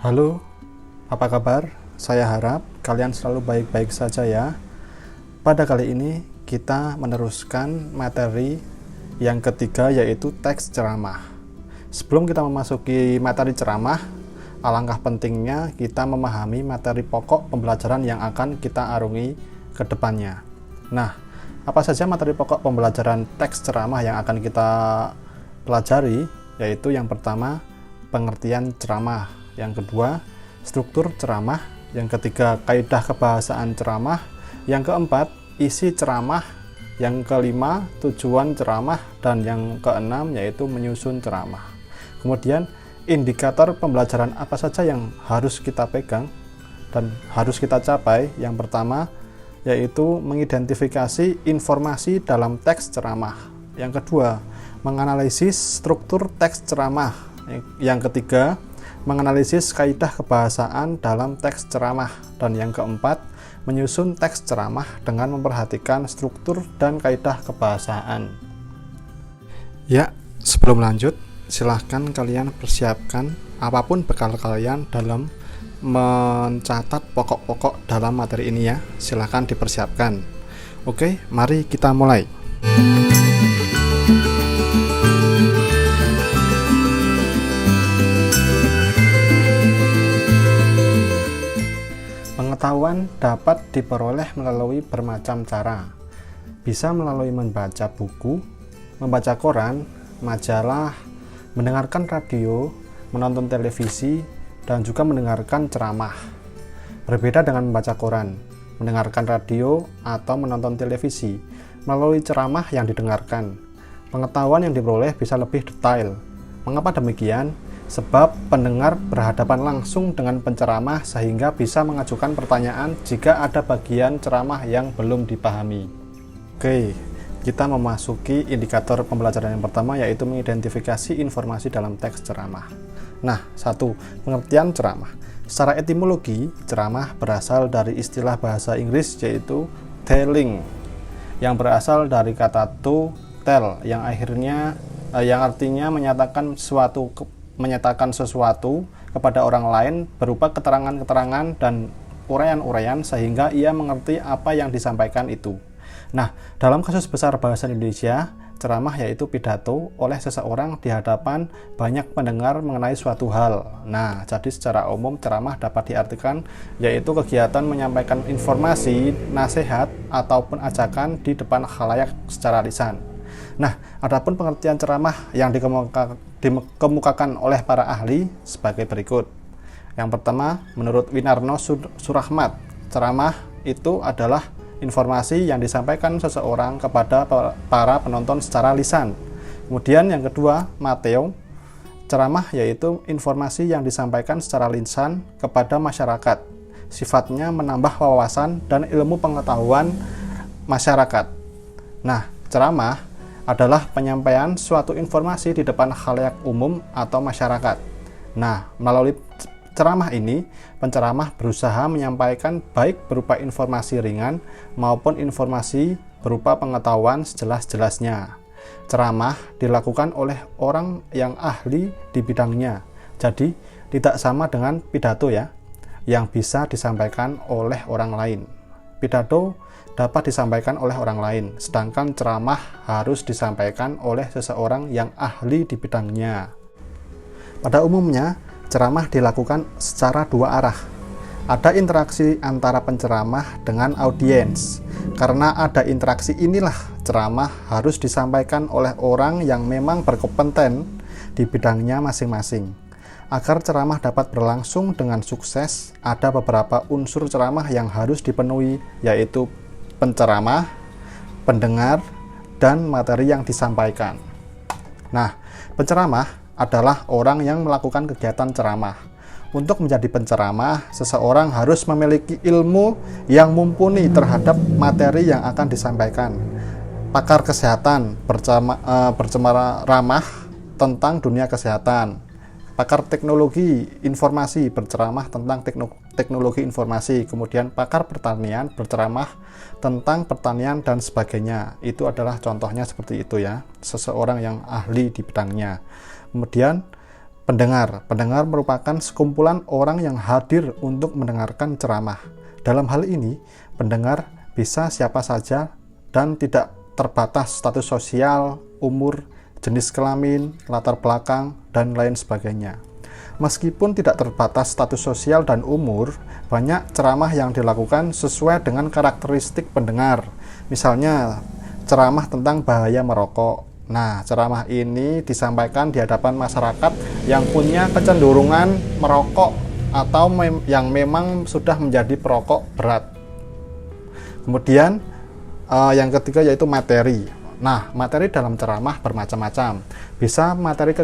Halo, apa kabar? Saya harap kalian selalu baik-baik saja ya. Pada kali ini kita meneruskan materi yang ketiga, yaitu teks ceramah. Sebelum kita memasuki materi ceramah, alangkah pentingnya kita memahami materi pokok pembelajaran yang akan kita arungi ke depannya. Nah, apa saja materi pokok pembelajaran teks ceramah yang akan kita pelajari? Yaitu yang pertama, pengertian ceramah. Yang kedua, struktur ceramah. Yang ketiga, kaidah kebahasaan ceramah. Yang keempat, isi ceramah. Yang kelima, tujuan ceramah. Dan yang keenam, yaitu menyusun ceramah. Kemudian, indikator pembelajaran apa saja yang harus kita pegang dan harus kita capai. Yang pertama, yaitu mengidentifikasi informasi dalam teks ceramah. Yang kedua, menganalisis struktur teks ceramah. Yang ketiga, menganalisis kaidah kebahasaan dalam teks ceramah. Dan yang keempat, menyusun teks ceramah dengan memperhatikan struktur dan kaidah kebahasaan. Ya, sebelum lanjut, silahkan kalian persiapkan apapun bekal kalian dalam mencatat pokok-pokok dalam materi ini ya. Silahkan dipersiapkan. Oke, mari kita mulai. Pengetahuan dapat diperoleh melalui bermacam cara. Bisa melalui membaca buku, membaca koran, majalah, mendengarkan radio, menonton televisi, dan juga mendengarkan ceramah. Berbeda dengan membaca koran, mendengarkan radio, atau menonton televisi. Melalui ceramah yang didengarkan, pengetahuan yang diperoleh bisa lebih detail. Mengapa demikian? Sebab pendengar berhadapan langsung dengan penceramah sehingga bisa mengajukan pertanyaan jika ada bagian ceramah yang belum dipahami. Oke, kita memasuki indikator pembelajaran yang pertama, yaitu mengidentifikasi informasi dalam teks ceramah. Nah, 1. Pengertian ceramah. Secara etimologi, ceramah berasal dari istilah bahasa Inggris yaitu telling, yang berasal dari kata to tell, yang artinya menyatakan sesuatu kepada orang lain berupa keterangan-keterangan dan uraian-uraian sehingga ia mengerti apa yang disampaikan itu. Nah, dalam kasus besar bahasa Indonesia, ceramah yaitu pidato oleh seseorang di hadapan banyak pendengar mengenai suatu hal. Nah, jadi secara umum ceramah dapat diartikan yaitu kegiatan menyampaikan informasi, nasihat, ataupun ajakan di depan khalayak secara lisan. Nah, adapun pengertian ceramah yang dikemukakan oleh para ahli sebagai berikut. Yang pertama, menurut Winarno Surahmat, ceramah itu adalah informasi yang disampaikan seseorang kepada para penonton secara lisan. Kemudian yang kedua, Mateo, ceramah yaitu informasi yang disampaikan secara lisan kepada masyarakat. Sifatnya menambah wawasan dan ilmu pengetahuan masyarakat. Nah, ceramah adalah penyampaian suatu informasi di depan khalayak umum atau masyarakat. Nah, melalui ceramah ini, penceramah berusaha menyampaikan baik berupa informasi ringan maupun informasi berupa pengetahuan sejelas-jelasnya. Ceramah dilakukan oleh orang yang ahli di bidangnya. Jadi, tidak sama dengan pidato ya, yang bisa disampaikan oleh orang lain. Pidato dapat disampaikan oleh orang lain, sedangkan ceramah harus disampaikan oleh seseorang yang ahli di bidangnya. Pada umumnya, ceramah dilakukan secara dua arah. Ada interaksi antara penceramah dengan audiens. Karena ada interaksi inilah, ceramah harus disampaikan oleh orang yang memang berkompeten di bidangnya masing-masing. Agar ceramah dapat berlangsung dengan sukses, ada beberapa unsur ceramah yang harus dipenuhi, yaitu penceramah, pendengar, dan materi yang disampaikan. Nah, penceramah adalah orang yang melakukan kegiatan ceramah. Untuk menjadi penceramah, seseorang harus memiliki ilmu yang mumpuni terhadap materi yang akan disampaikan. Pakar kesehatan berceramah tentang dunia kesehatan. Pakar teknologi informasi berceramah tentang teknologi informasi. Kemudian pakar pertanian berceramah tentang pertanian dan sebagainya. Itu adalah contohnya seperti itu ya, seseorang yang ahli di bidangnya. Kemudian Pendengar merupakan sekumpulan orang yang hadir untuk mendengarkan ceramah. Dalam hal ini, pendengar bisa siapa saja dan tidak terbatas status sosial, umur, jenis kelamin, latar belakang, dan lain sebagainya. Meskipun tidak terbatas status sosial dan umur, banyak ceramah yang dilakukan sesuai dengan karakteristik pendengar. Misalnya, ceramah tentang bahaya merokok. Nah, ceramah ini disampaikan di hadapan masyarakat yang punya kecenderungan merokok atau yang memang sudah menjadi perokok berat. Kemudian yang ketiga yaitu materi. Nah, materi dalam ceramah bermacam-macam. Bisa materi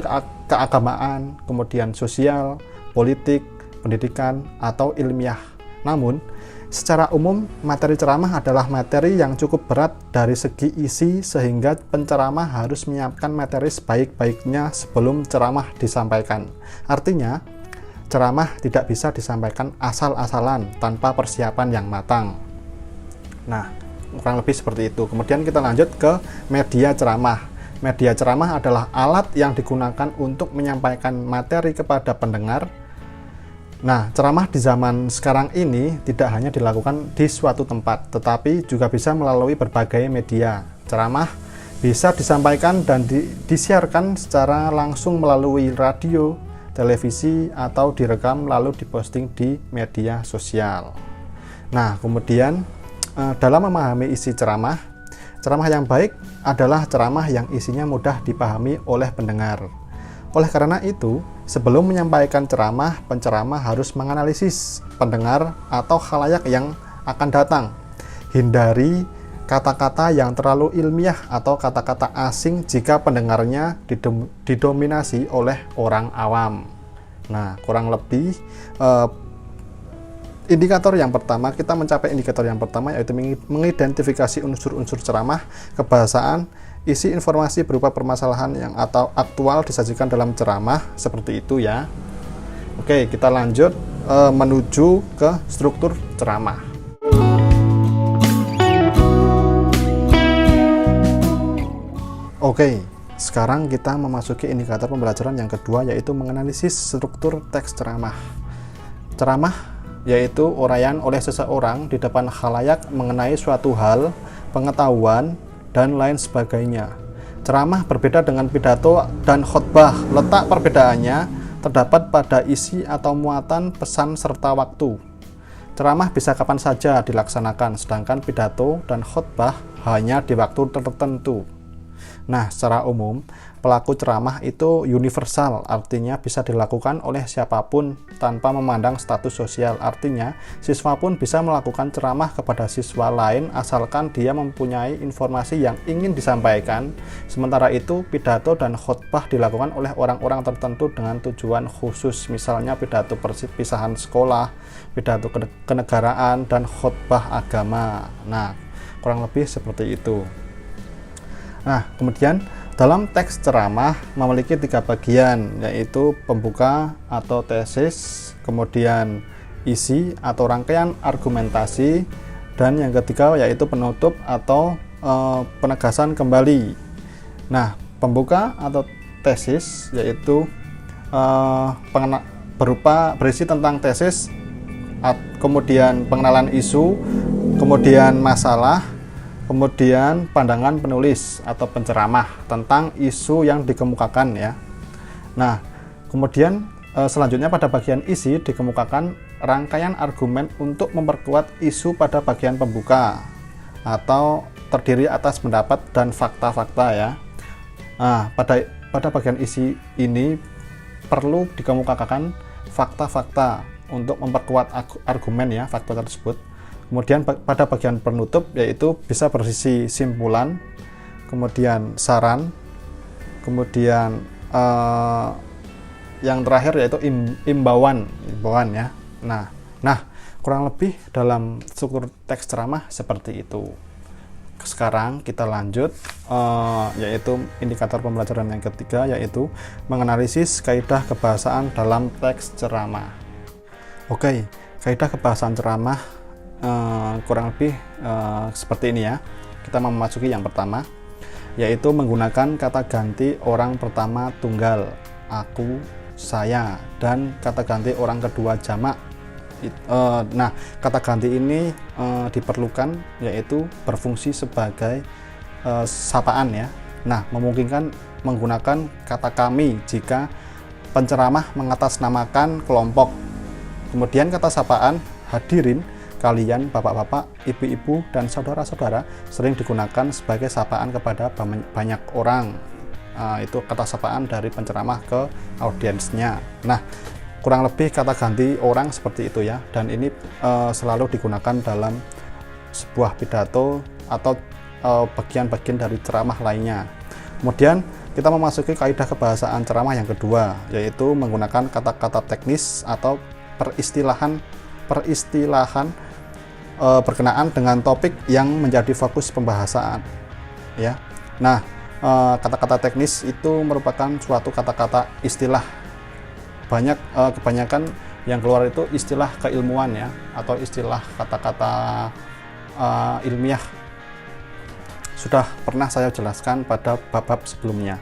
keagamaan, kemudian sosial, politik, pendidikan, atau ilmiah. Namun, secara umum, materi ceramah adalah materi yang cukup berat dari segi isi sehingga penceramah harus menyiapkan materi sebaik-baiknya sebelum ceramah disampaikan. Artinya, ceramah tidak bisa disampaikan asal-asalan tanpa persiapan yang matang. Nah, kurang lebih seperti itu. Kemudian kita lanjut ke media ceramah. Media ceramah adalah alat yang digunakan untuk menyampaikan materi kepada pendengar. Nah, ceramah di zaman sekarang ini tidak hanya dilakukan di suatu tempat, tetapi juga bisa melalui berbagai media. Ceramah bisa disampaikan dan disiarkan secara langsung melalui radio, televisi, atau direkam lalu diposting di media sosial. Nah, kemudian dalam memahami isi ceramah yang baik adalah ceramah yang isinya mudah dipahami oleh pendengar. Oleh karena itu, sebelum menyampaikan ceramah, penceramah harus menganalisis pendengar atau khalayak yang akan datang. Hindari kata-kata yang terlalu ilmiah atau kata-kata asing jika pendengarnya didominasi oleh orang awam. Nah, kurang lebih indikator yang pertama, kita mencapai indikator yang pertama yaitu mengidentifikasi unsur-unsur ceramah, kebahasaan, isi informasi berupa permasalahan yang atau aktual disajikan dalam ceramah, seperti itu ya. Oke, kita lanjut menuju ke struktur ceramah. Oke, sekarang kita memasuki indikator pembelajaran yang kedua yaitu menganalisis struktur teks ceramah. Ceramah yaitu uraian oleh seseorang di depan khalayak mengenai suatu hal, pengetahuan, dan lain sebagainya. Ceramah berbeda dengan pidato dan khotbah. Letak perbedaannya terdapat pada isi atau muatan pesan serta waktu. Ceramah bisa kapan saja dilaksanakan, sedangkan pidato dan khotbah hanya di waktu tertentu. Nah, secara umum, pelaku ceramah itu universal, artinya bisa dilakukan oleh siapapun tanpa memandang status sosial. Artinya, siswa pun bisa melakukan ceramah kepada siswa lain asalkan dia mempunyai informasi yang ingin disampaikan. Sementara itu, pidato dan khotbah dilakukan oleh orang-orang tertentu dengan tujuan khusus, misalnya pidato perpisahan sekolah, pidato kenegaraan, dan khotbah agama. Nah, kurang lebih seperti itu. Nah, kemudian dalam teks ceramah memiliki 3 bagian, yaitu pembuka atau tesis, kemudian isi atau rangkaian argumentasi, dan yang ketiga yaitu penutup atau penegasan kembali. Nah, pembuka atau tesis yaitu berisi tentang tesis, kemudian pengenalan isu, kemudian masalah, kemudian pandangan penulis atau penceramah tentang isu yang dikemukakan ya. Nah, kemudian selanjutnya pada bagian isi dikemukakan rangkaian argumen untuk memperkuat isu pada bagian pembuka atau terdiri atas pendapat dan fakta-fakta ya. Nah, pada bagian isi ini perlu dikemukakan fakta-fakta untuk memperkuat argumen ya, fakta tersebut. Kemudian pada bagian penutup yaitu bisa berisi simpulan, kemudian saran, kemudian yang terakhir yaitu imbauan ya. Nah, kurang lebih dalam struktur teks ceramah seperti itu. Sekarang kita lanjut yaitu indikator pembelajaran yang ketiga yaitu menganalisis kaidah kebahasaan dalam teks ceramah. Oke, kaidah kebahasaan ceramah kurang lebih seperti ini ya. Kita memasuki yang pertama yaitu menggunakan kata ganti orang pertama tunggal, aku, saya, dan kata ganti orang kedua jamak. Nah, kata ganti ini diperlukan, yaitu berfungsi sebagai sapaan ya. Nah, memungkinkan menggunakan kata kami jika penceramah mengatasnamakan kelompok. Kemudian kata sapaan hadirin, kalian, bapak-bapak, ibu-ibu, dan saudara-saudara sering digunakan sebagai sapaan kepada banyak orang. Itu kata sapaan dari penceramah ke audiensnya. Nah, kurang lebih kata ganti orang seperti itu ya, dan ini selalu digunakan dalam sebuah pidato atau bagian-bagian dari ceramah lainnya. Kemudian kita memasuki kaidah kebahasaan ceramah yang kedua, yaitu menggunakan kata-kata teknis atau peristilahan berkenaan dengan topik yang menjadi fokus pembahasan ya. Nah, kata-kata teknis itu merupakan suatu kata-kata istilah. Kebanyakan yang keluar itu istilah keilmuan ya, atau istilah kata-kata ilmiah. Sudah pernah saya jelaskan pada bab-bab sebelumnya.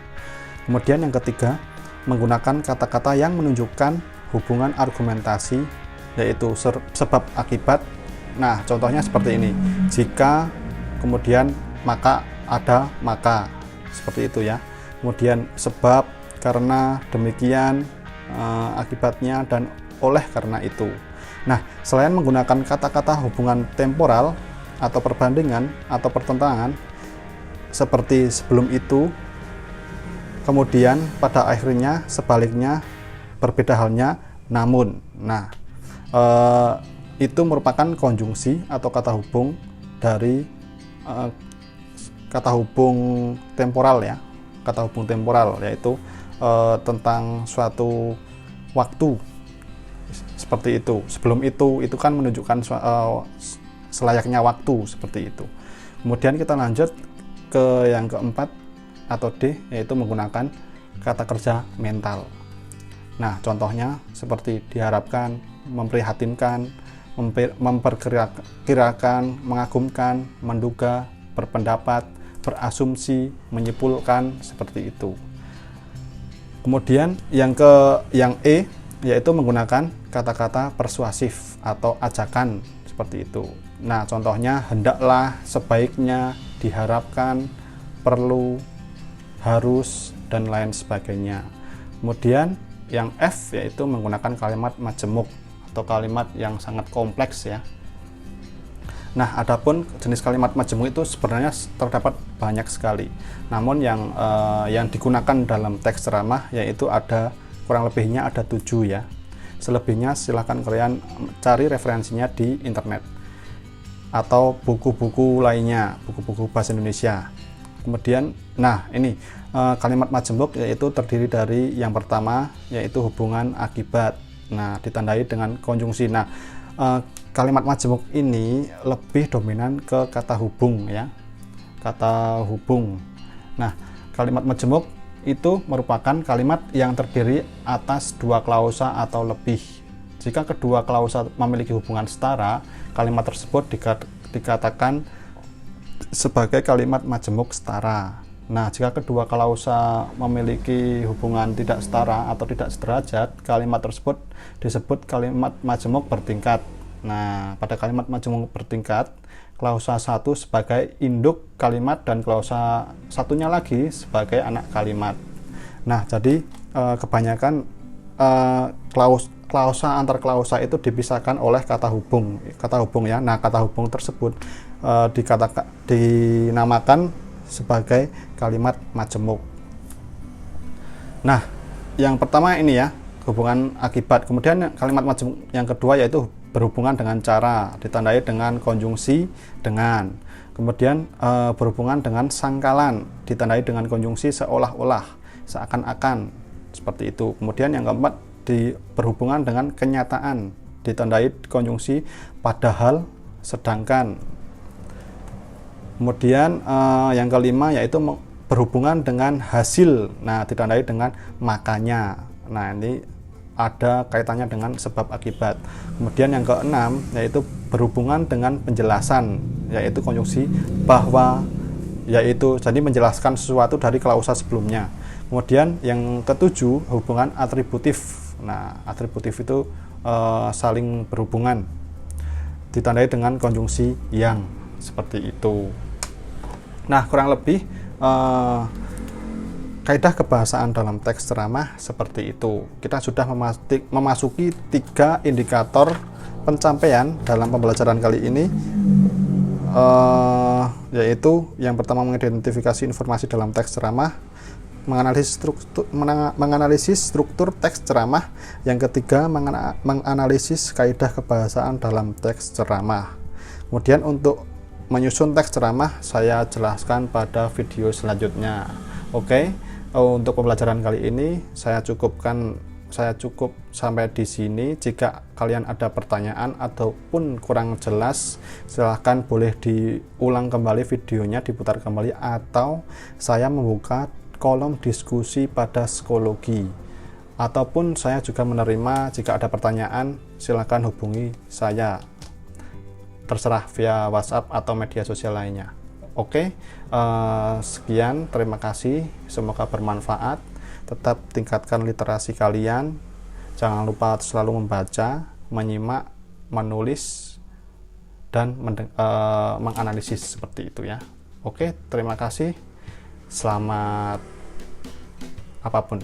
Kemudian yang ketiga, menggunakan kata-kata yang menunjukkan hubungan argumentasi, yaitu sebab akibat. Nah, contohnya seperti ini. Jika, kemudian maka, ada, maka. Seperti itu ya. Kemudian sebab, karena, demikian, akibatnya, dan oleh karena itu. Nah, selain menggunakan kata-kata hubungan temporal atau perbandingan atau pertentangan seperti sebelum itu, kemudian pada akhirnya, sebaliknya, berbeda halnya, namun. Nah, itu merupakan konjungsi atau kata hubung dari kata hubung temporal ya, kata hubung temporal, yaitu tentang suatu waktu seperti itu. Sebelum itu kan menunjukkan selayaknya waktu seperti itu. Kemudian kita lanjut ke yang keempat atau D, yaitu menggunakan kata kerja mental. Nah, contohnya seperti diharapkan, memprihatinkan, memperkirakan, mengagumkan, menduga, berpendapat, berasumsi, menyimpulkan, seperti itu. Kemudian yang E, yaitu menggunakan kata-kata persuasif atau ajakan, seperti itu. Nah, contohnya hendaklah, sebaiknya, diharapkan, perlu, harus, dan lain sebagainya. Kemudian yang F, yaitu menggunakan kalimat majemuk atau kalimat yang sangat kompleks ya. Nah, adapun jenis kalimat majemuk itu sebenarnya terdapat banyak sekali. Namun yang digunakan dalam teks ceramah yaitu ada kurang lebihnya ada 7 ya. Selebihnya silahkan kalian cari referensinya di internet atau buku-buku lainnya, buku-buku bahasa Indonesia. Kemudian, nah ini kalimat majemuk yaitu terdiri dari yang pertama yaitu hubungan akibat. Nah, ditandai dengan konjungsi. Nah, kalimat majemuk ini lebih dominan ke kata hubung ya, kata hubung. Nah, kalimat majemuk itu merupakan kalimat yang terdiri atas 2 klausa atau lebih. Jika kedua klausa memiliki hubungan setara, kalimat tersebut dikatakan sebagai kalimat majemuk setara. Nah, jika kedua klausa memiliki hubungan tidak setara atau tidak sederajat, kalimat tersebut disebut kalimat majemuk bertingkat. Nah, pada kalimat majemuk bertingkat, klausa 1 sebagai induk kalimat dan klausa satunya lagi sebagai anak kalimat. Nah, jadi kebanyakan klausa antar klausa itu dipisahkan oleh kata hubung ya. Nah, kata hubung tersebut dinamakan sebagai kalimat majemuk. Nah, yang pertama ini ya, hubungan akibat. Kemudian kalimat majemuk yang kedua yaitu berhubungan dengan cara, ditandai dengan konjungsi dengan. Kemudian berhubungan dengan sangkalan, ditandai dengan konjungsi seolah-olah, seakan-akan, seperti itu. Kemudian yang keempat berhubungan dengan kenyataan, ditandai konjungsi padahal, sedangkan. Kemudian yang kelima yaitu berhubungan dengan hasil. Nah, ditandai dengan makanya. Nah, ini ada kaitannya dengan sebab akibat. Kemudian yang keenam yaitu berhubungan dengan penjelasan, yaitu konjungsi bahwa, yaitu jadi menjelaskan sesuatu dari klausa sebelumnya. Kemudian yang ketujuh, hubungan atributif. Nah, atributif itu saling berhubungan, ditandai dengan konjungsi yang, seperti itu. Nah, kurang lebih kaidah kebahasaan dalam teks ceramah seperti itu. Kita sudah memasuki 3 indikator pencapaian dalam pembelajaran kali ini, yaitu yang pertama mengidentifikasi informasi dalam teks ceramah, menganalisis struktur teks ceramah, yang ketiga menganalisis kaidah kebahasaan dalam teks ceramah. Kemudian untuk menyusun teks ceramah saya jelaskan pada video selanjutnya. Oke, untuk pembelajaran kali ini saya cukup sampai di sini. Jika kalian ada pertanyaan ataupun kurang jelas, silahkan boleh diulang kembali videonya, diputar kembali, atau saya membuka kolom diskusi pada psikologi, ataupun saya juga menerima jika ada pertanyaan, silahkan hubungi saya, terserah via WhatsApp atau media sosial lainnya. Oke, sekian, terima kasih, semoga bermanfaat. Tetap tingkatkan literasi kalian, jangan lupa selalu membaca, menyimak, menulis, dan menganalisis, seperti itu ya. Oke, terima kasih, selamat apapun.